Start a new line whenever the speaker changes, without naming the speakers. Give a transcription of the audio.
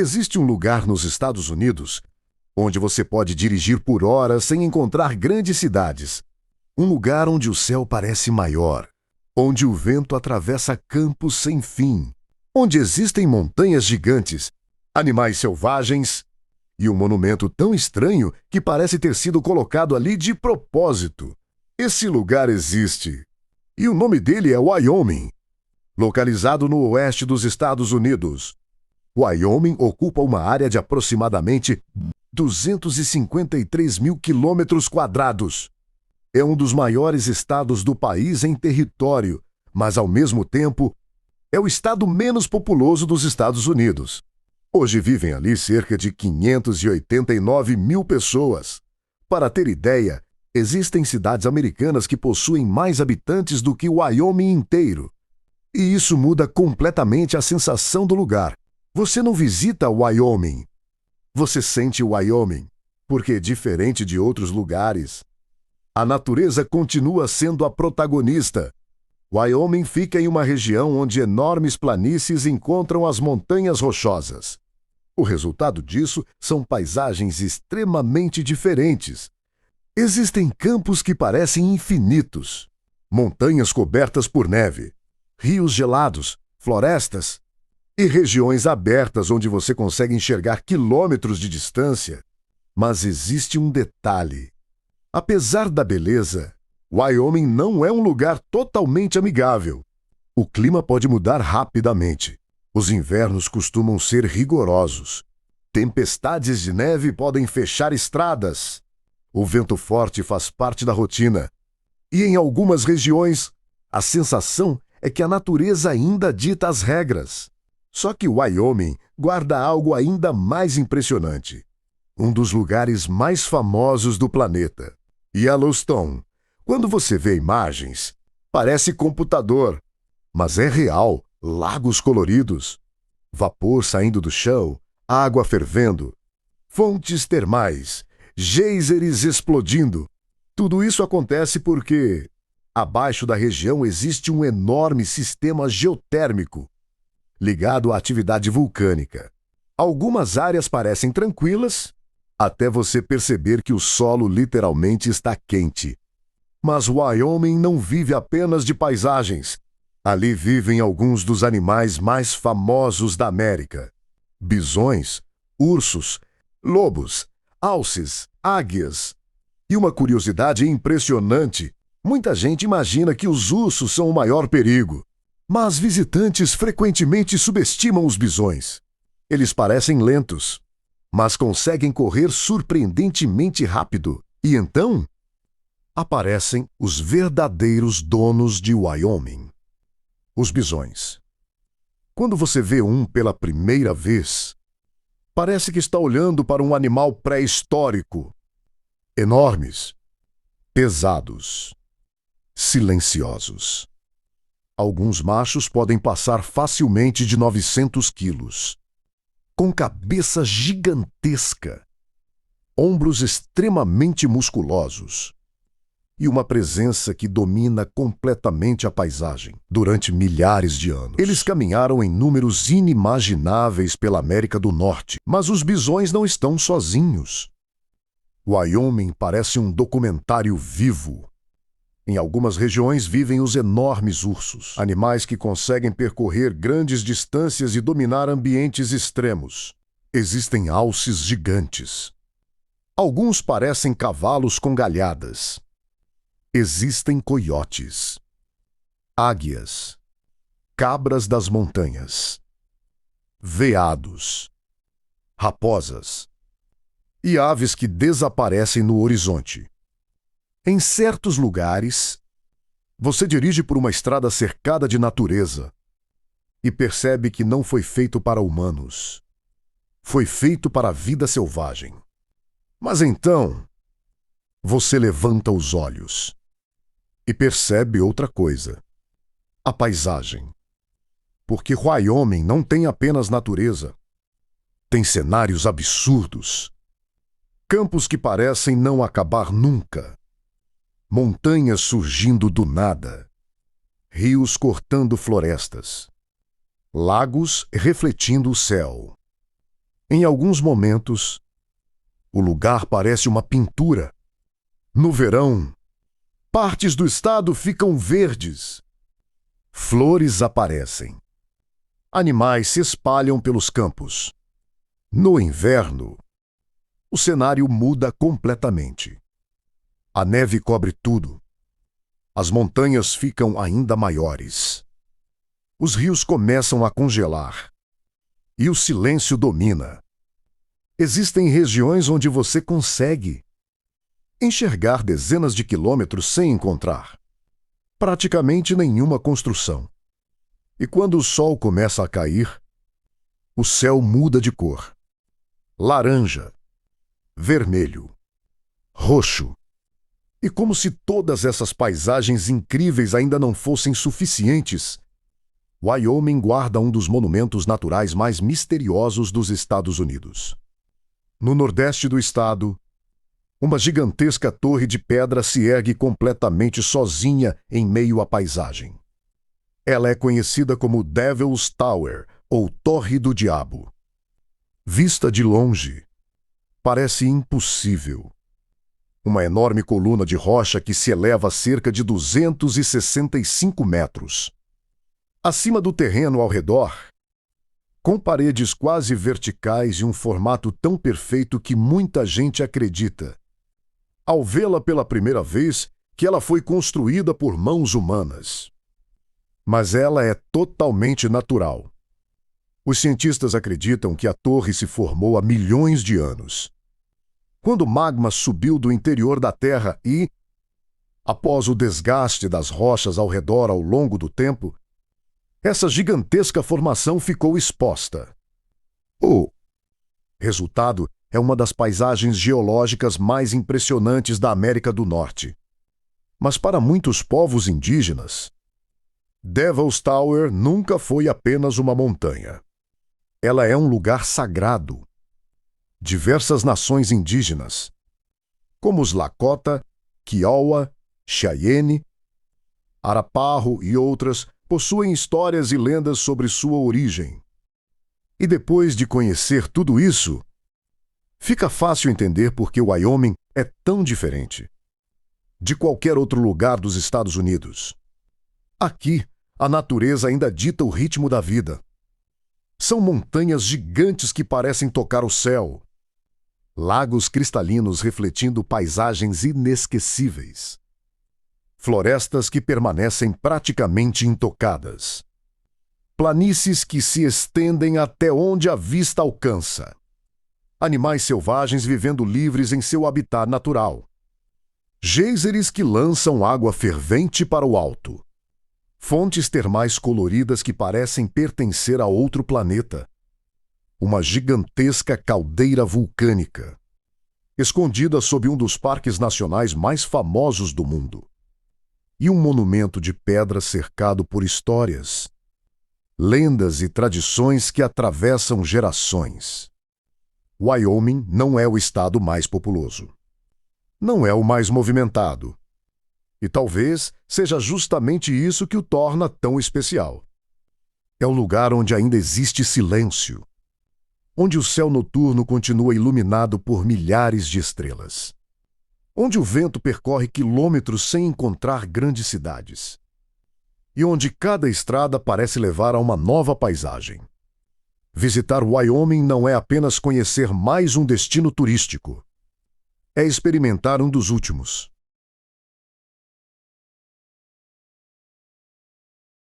Existe um lugar nos Estados Unidos onde você pode dirigir por horas sem encontrar grandes cidades. Um lugar onde o céu parece maior, onde o vento atravessa campos sem fim, onde existem montanhas gigantes, animais selvagens e um monumento tão estranho que parece ter sido colocado ali de propósito. Esse lugar existe, e o nome dele é Wyoming, localizado no oeste dos Estados Unidos. Wyoming ocupa uma área de aproximadamente 253 mil quilômetros quadrados. É um dos maiores estados do país em território, mas, ao mesmo tempo, é o estado menos populoso dos Estados Unidos. Hoje vivem ali cerca de 589 mil pessoas. Para ter ideia, existem cidades americanas que possuem mais habitantes do que o Wyoming inteiro. E isso muda completamente a sensação do lugar. Você não visita Wyoming. Você sente Wyoming, porque, diferente de outros lugares, a natureza continua sendo a protagonista. Wyoming fica em uma região onde enormes planícies encontram as montanhas rochosas. O resultado disso são paisagens extremamente diferentes. Existem campos que parecem infinitos, montanhas cobertas por neve, rios gelados, florestas e regiões abertas onde você consegue enxergar quilômetros de distância. Mas existe um detalhe. Apesar da beleza, Wyoming não é um lugar totalmente amigável. O clima pode mudar rapidamente. Os invernos costumam ser rigorosos. Tempestades de neve podem fechar estradas. O vento forte faz parte da rotina. E em algumas regiões, a sensação é que a natureza ainda dita as regras. Só que Wyoming guarda algo ainda mais impressionante. Um dos lugares mais famosos do planeta, Yellowstone. Quando você vê imagens, parece computador, mas é real. Lagos coloridos, vapor saindo do chão, água fervendo, fontes termais, geysers explodindo. Tudo isso acontece porque, abaixo da região, existe um enorme sistema geotérmico ligado à atividade vulcânica. Algumas áreas parecem tranquilas, até você perceber que o solo literalmente está quente. Mas Wyoming não vive apenas de paisagens. Ali vivem alguns dos animais mais famosos da América: bisões, ursos, lobos, alces, águias. E uma curiosidade impressionante: muita gente imagina que os ursos são o maior perigo. Mas visitantes frequentemente subestimam os bisões. Eles parecem lentos, mas conseguem correr surpreendentemente rápido. E então, aparecem os verdadeiros donos de Wyoming. Os bisões. Quando você vê um pela primeira vez, parece que está olhando para um animal pré-histórico. Enormes, pesados, silenciosos. Alguns machos podem passar facilmente de 900 quilos, com cabeça gigantesca, ombros extremamente musculosos e uma presença que domina completamente a paisagem durante milhares de anos. Eles caminharam em números inimagináveis pela América do Norte, mas os bisões não estão sozinhos. Wyoming parece um documentário vivo. Em algumas regiões vivem os enormes ursos, animais que conseguem percorrer grandes distâncias e dominar ambientes extremos. Existem alces gigantes. Alguns parecem cavalos com galhadas. Existem coiotes, águias, cabras das montanhas, veados, raposas e aves que desaparecem no horizonte. Em certos lugares, você dirige por uma estrada cercada de natureza e percebe que não foi feito para humanos. Foi feito para a vida selvagem. Mas então, você levanta os olhos e percebe outra coisa: a paisagem. Porque Wyoming não tem apenas natureza. Tem cenários absurdos. Campos que parecem não acabar nunca. Montanhas surgindo do nada. Rios cortando florestas. Lagos refletindo o céu. Em alguns momentos, o lugar parece uma pintura. No verão, partes do estado ficam verdes. Flores aparecem. Animais se espalham pelos campos. No inverno, o cenário muda completamente. A neve cobre tudo. As montanhas ficam ainda maiores. Os rios começam a congelar. E o silêncio domina. Existem regiões onde você consegue enxergar dezenas de quilômetros sem encontrar praticamente nenhuma construção. E quando o sol começa a cair, o céu muda de cor. Laranja, vermelho, roxo. E como se todas essas paisagens incríveis ainda não fossem suficientes, Wyoming guarda um dos monumentos naturais mais misteriosos dos Estados Unidos. No nordeste do estado, uma gigantesca torre de pedra se ergue completamente sozinha em meio à paisagem. Ela é conhecida como Devil's Tower, ou Torre do Diabo. Vista de longe, parece impossível. Uma enorme coluna de rocha que se eleva a cerca de 265 metros. Acima do terreno ao redor, com paredes quase verticais e um formato tão perfeito que muita gente acredita, ao vê-la pela primeira vez, que ela foi construída por mãos humanas. Mas ela é totalmente natural. Os cientistas acreditam que a torre se formou há milhões de anos, quando o magma subiu do interior da Terra e, após o desgaste das rochas ao redor ao longo do tempo, essa gigantesca formação ficou exposta. O resultado é uma das paisagens geológicas mais impressionantes da América do Norte. Mas para muitos povos indígenas, Devil's Tower nunca foi apenas uma montanha. Ela é um lugar sagrado. Diversas nações indígenas, como os Lakota, Kiowa, Cheyenne, Arapaho e outras, possuem histórias e lendas sobre sua origem. E depois de conhecer tudo isso, fica fácil entender por que Wyoming é tão diferente de qualquer outro lugar dos Estados Unidos. Aqui, a natureza ainda dita o ritmo da vida. São montanhas gigantes que parecem tocar o céu. Lagos cristalinos refletindo paisagens inesquecíveis. Florestas que permanecem praticamente intocadas. Planícies que se estendem até onde a vista alcança. Animais selvagens vivendo livres em seu habitat natural. Geysers que lançam água fervente para o alto. Fontes termais coloridas que parecem pertencer a outro planeta. Uma gigantesca caldeira vulcânica, escondida sob um dos parques nacionais mais famosos do mundo. E um monumento de pedra cercado por histórias, lendas e tradições que atravessam gerações. Wyoming não é o estado mais populoso. Não é o mais movimentado. E talvez seja justamente isso que o torna tão especial. É um lugar onde ainda existe silêncio, onde o céu noturno continua iluminado por milhares de estrelas, onde o vento percorre quilômetros sem encontrar grandes cidades, e onde cada estrada parece levar a uma nova paisagem. Visitar Wyoming não é apenas conhecer mais um destino turístico, é experimentar um dos últimos.